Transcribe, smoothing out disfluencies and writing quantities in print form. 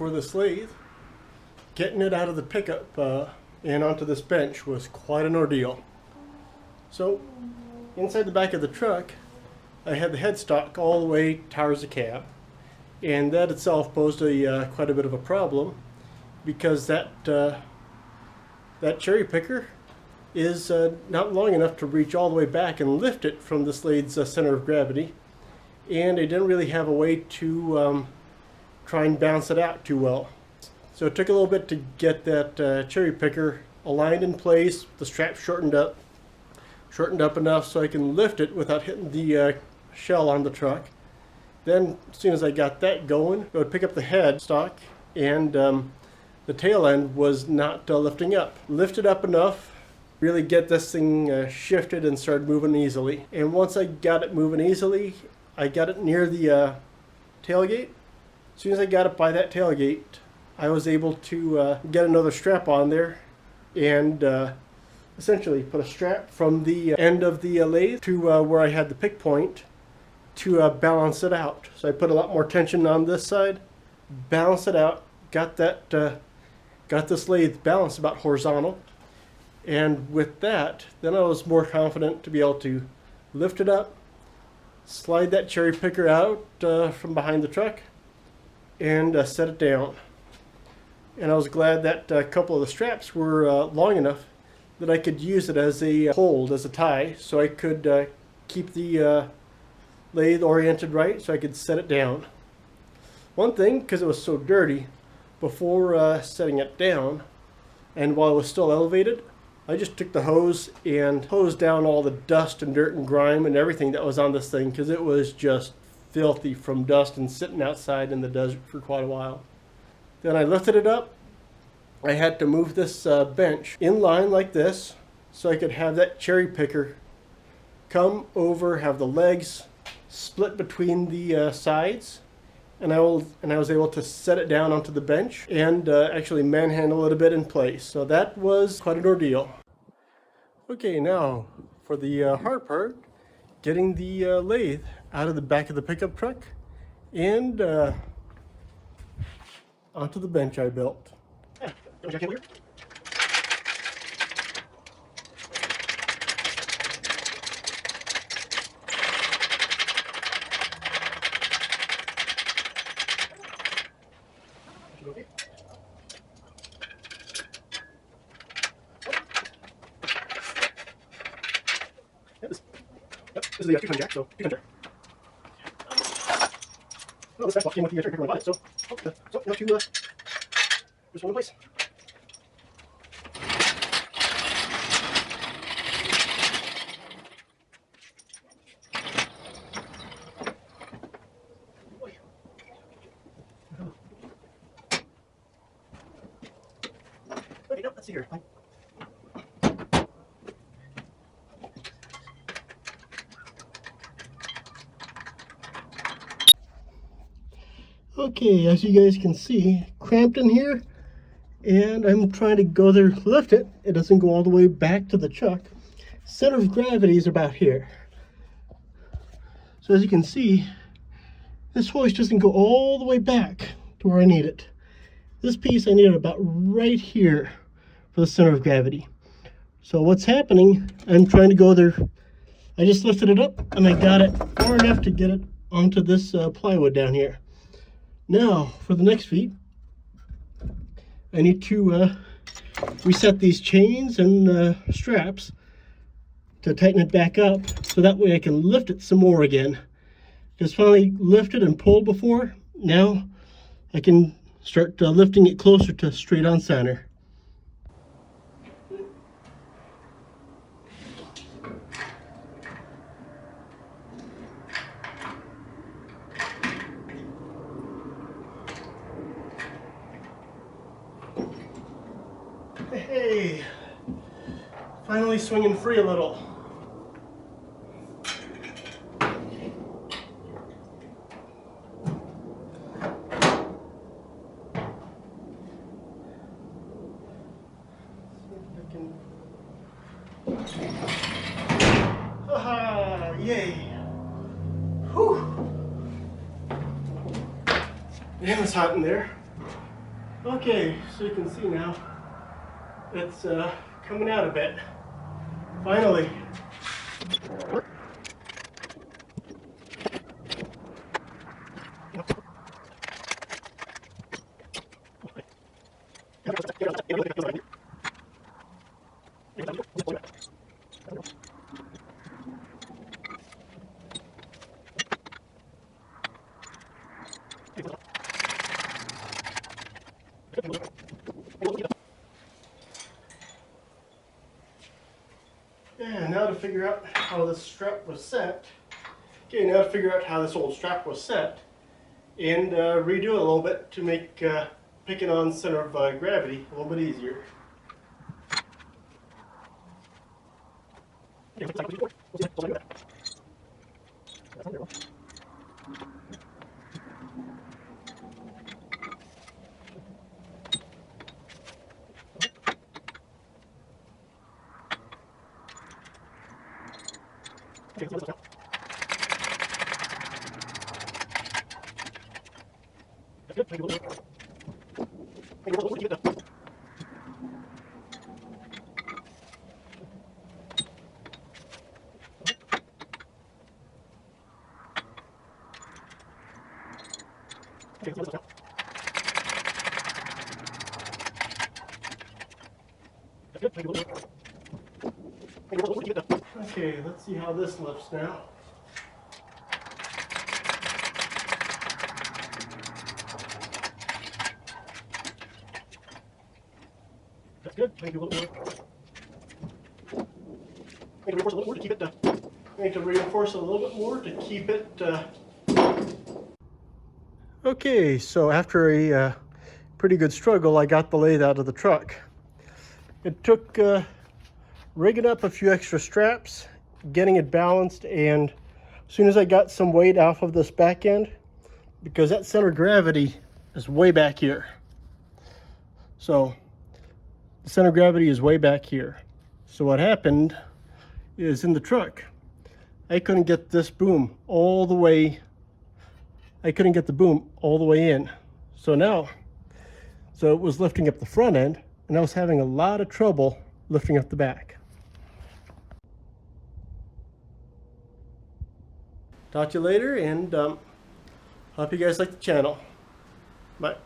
For this lathe, getting it out of the pickup and onto this bench was quite an ordeal. So inside the back of the truck, I had the headstock all the way towards the cab, and that itself posed quite a bit of a problem because that cherry picker is not long enough to reach all the way back and lift it from this lathe's center of gravity, and I didn't really have a way to try and balance it out too well. So it took a little bit to get that cherry picker aligned in place, the strap shortened up enough so I can lift it without hitting the shell on the truck. Then as soon as I got that going, I would pick up the headstock, and the tail end was not lifting up. Lifted up enough, really get this thing shifted and started moving easily. And once I got it moving easily, I got it near the tailgate. As soon as I got it by that tailgate, I was able to get another strap on there and essentially put a strap from the end of the lathe to where I had the pick point to balance it out. So I put a lot more tension on this side, balance it out, got this lathe balanced about horizontal, and with that, then I was more confident to be able to lift it up, slide that cherry picker out from behind the truck, and set it down. And I was glad that a couple of the straps were long enough that I could use it as a hold, as a tie, so I could keep the lathe oriented right so I could set it down. One thing, because it was so dirty, before setting it down, and while it was still elevated, I just took the hose and hosed down all the dust and dirt and grime and everything that was on this thing, because it was just filthy from dust and sitting outside in the desert for quite a while. Then I lifted it up. I had to move this bench in line like this so I could have that cherry picker come over, have the legs split between the sides, and I was able to set it down onto the bench and actually manhandle it a bit in place. So that was quite an ordeal. Okay, now for the hard part, getting the lathe out of the back of the pickup truck and onto the bench I built. This is the 2-ton jack, so 2-ton jack. Oh, this back came with the cherry picker when I bought it, so now to just one in place. Okay, no, let's see here. Okay, as you guys can see, cramped in here, and I'm trying to go there, lift it. It doesn't go all the way back to the chuck. Center of gravity is about here. So as you can see, this hoist doesn't go all the way back to where I need it. This piece I need it about right here for the center of gravity. So what's happening, I'm trying to go there. I just lifted it up and I got it far enough to get it onto this plywood down here. Now, for the next feet, I need to reset these chains and straps to tighten it back up so that way I can lift it some more again. Just finally lifted and pulled before, now I can start lifting it closer to straight on center. Hey, finally swinging free a little. Haha, yay. Whew. Man, it's hot in there. Okay, so you can see now it's coming out a bit. Finally. And now to figure out how this strap was set. Okay, now to figure out how this old strap was set and redo it a little bit to make picking on center of gravity a little bit easier. Okay, let's see how this lifts now. That's good. Maybe a little more. Reinforce a little more to keep it. I need to reinforce it a little bit more to keep it. Okay, so after a pretty good struggle, I got the lathe out of the truck. It took rigging up a few extra straps, getting it balanced, and as soon as I got some weight off of this back end, because that center of gravity is way back here. So the center of gravity is way back here. So what happened is in the truck, I couldn't get this boom all the way, I couldn't get the boom all the way in. So it was lifting up the front end, and I was having a lot of trouble lifting up the back. Talk to you later, and hope you guys like the channel. Bye.